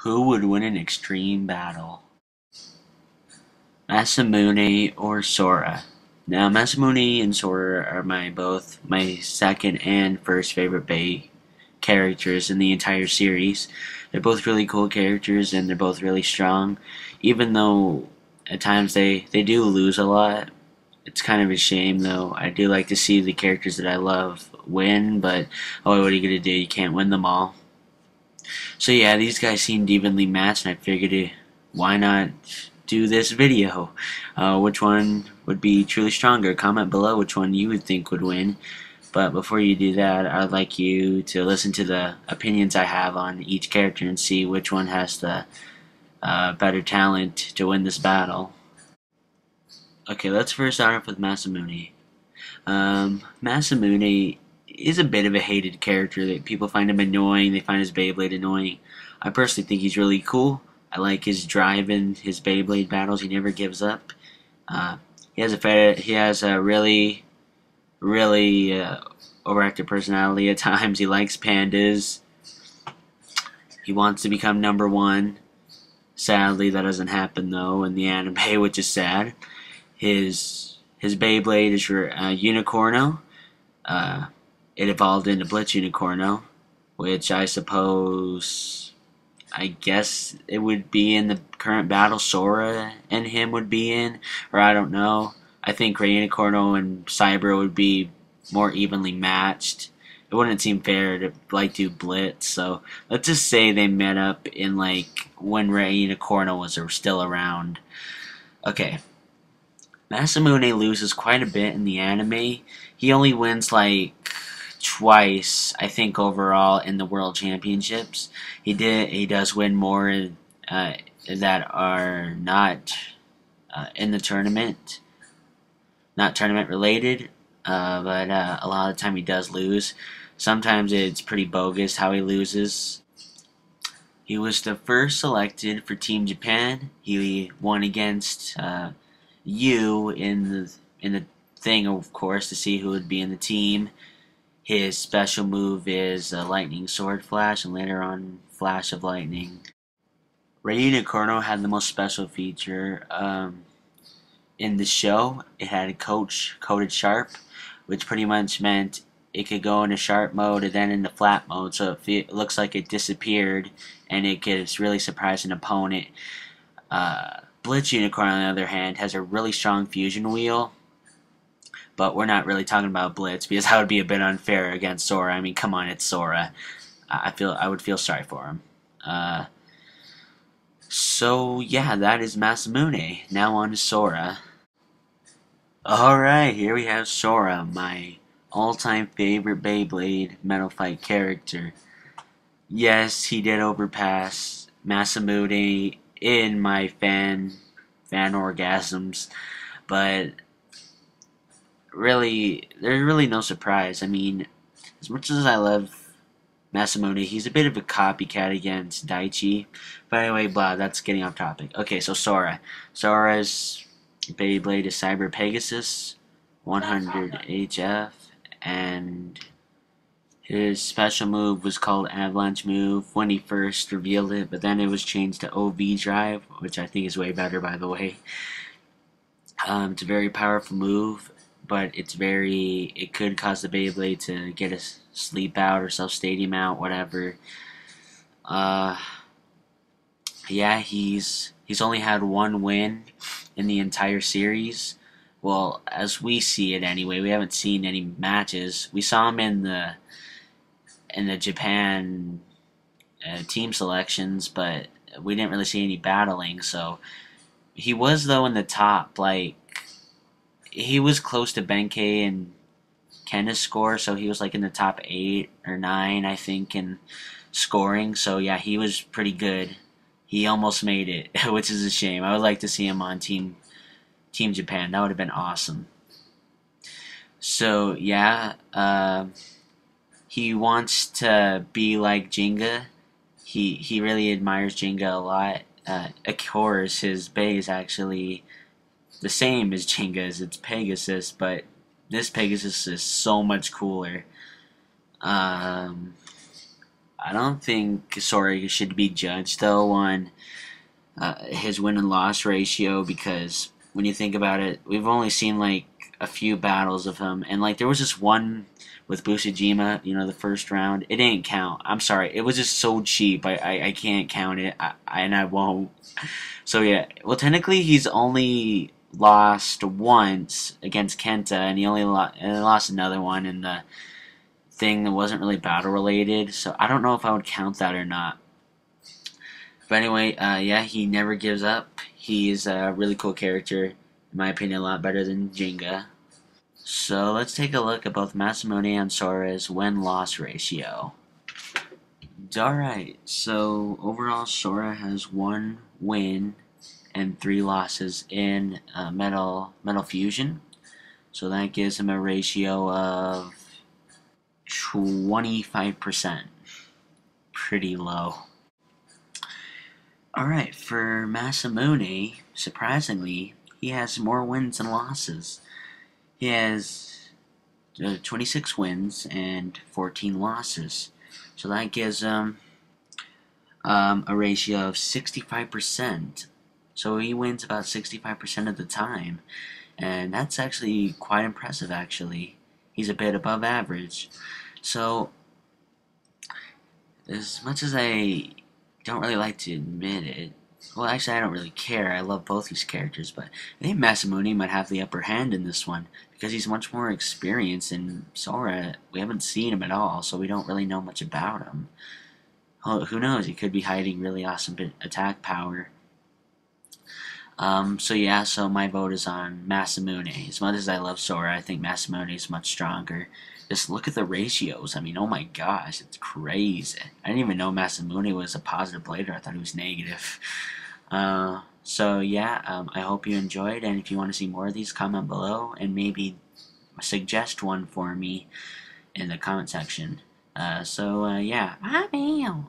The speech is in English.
Who would win an extreme battle? Masamune or Sora? Now, Masamune and Sora are both my second and first favorite Bay characters in the entire series. They're both really cool characters and they're both really strong. Even though at times they do lose a lot. It's kind of a shame though. I do like to see the characters that I love win, but oh, what are you gonna do? You can't win them all. So yeah, these guys seemed evenly matched, and I figured, why not do this video? Which one would be truly stronger? Comment below which one you would think would win. But before you do that, I'd like you to listen to the opinions I have on each character and see which one has the better talent to win this battle. Okay, let's first start off with Masamune. Masamune is a bit of a hated character. That people find him annoying. They find his Beyblade annoying. I personally think he's really cool. I like his drive in his Beyblade battles. He never gives up. He has a really overactive personality at times. He likes pandas. He wants to become number one. Sadly, that doesn't happen though in the anime, which is sad. His Beyblade is your Unicorno. It evolved into Blitz Unicorno, which I guess it would be in the current battle Sora and him would be in, or I don't know. I think Gray Unicorno and Cyber would be more evenly matched. It wouldn't seem fair to do Blitz, so let's just say they met up in when Ray Unicorno was still around. Okay. Masamune loses quite a bit in the anime. He only wins twice, I think, overall in the World Championships. He does win more that are not in the tournament, not tournament related. But a lot of the time he does lose. Sometimes it's pretty bogus how he loses. He was the first selected for Team Japan. He won against you in the thing, of course, to see who would be in the team. His special move is Lightning Sword Flash, and later on Flash of Lightning. Ray Unicorno had the most special feature in the show. It had a coach coded sharp, which pretty much meant it could go into sharp mode and then into flat mode, so it looks like it disappeared and it could really surprise an opponent. Blitz Unicorn, on the other hand, has a really strong fusion wheel, but we're not really talking about Blitz because that would be a bit unfair against Sora. I mean, come on, it's Sora. I would feel sorry for him. So yeah, that is Masamune. Now on to Sora. Alright, here we have Sora, my all-time favorite Beyblade Metal Fight character. Yes, he did overpass Masamune in my fan orgasms, but really, there's really no surprise. I mean, as much as I love Masamune, he's a bit of a copycat against Daichi. But anyway, that's getting off topic. Okay, so Sora. Sora's Beyblade is Cyber Pegasus 100 HF, and his special move was called Avalanche Move when he first revealed it, but then it was changed to OV Drive, which I think is way better, by the way. It's a very powerful move, but it could cause the Beyblade to get a sleep out or self-stadium out, whatever. Yeah, he's only had one win in the entire series. Well, as we see it anyway, we haven't seen any matches. We saw him in the Japan team selections, but we didn't really see any battling. So he was though in the top, he was close to Benkei and Kenna's score, so he was in the top 8 or 9, I think, in scoring. So yeah, he was pretty good. He almost made it, which is a shame. I would like to see him on Team Japan. That would have been awesome. So yeah, he wants to be like Jenga. He really admires Jenga a lot. Of course, his Bay is actually the same as Jenga's. It's Pegasus, but this Pegasus is so much cooler. I I don't think Sora should be judged though on his win and loss ratio, because when you think about it, we've only seen like a few battles of him, and like there was just one with Busujima, the first round. It didn't count. I'm sorry, it was just so cheap. I can't count it, and I won't. So yeah, well technically he's only lost once against Kenta, and he only lost another one in the thing that wasn't really battle related. So I don't know if I would count that or not. But anyway, yeah, he never gives up. He is a really cool character, in my opinion, a lot better than Jenga. So let's take a look at both Masamune and Sora's win-loss ratio. Alright, so overall Sora has 1 win and 3 losses in Metal Fusion. So that gives him a ratio of 25%. Pretty low. Alright, for Masamune, surprisingly, he has more wins than losses. He has 26 wins and 14 losses. So that gives him a ratio of 65%. So he wins about 65% of the time. And that's actually quite impressive, actually. He's a bit above average. So, as much as I don't really like to admit it, well, actually, I don't really care. I love both these characters, but I think Masamune might have the upper hand in this one because he's much more experienced, and Sora, we haven't seen him at all, so we don't really know much about him. Oh, who knows? He could be hiding really awesome attack power. So yeah, so my vote is on Masamune. As much as I love Sora, I think Masamune is much stronger. Just look at the ratios. I mean, oh my gosh, it's crazy. I didn't even know Masamune was a positive blader. I thought he was negative. So yeah, I hope you enjoyed, and if you want to see more of these, comment below, and maybe suggest one for me in the comment section. Yeah, bye.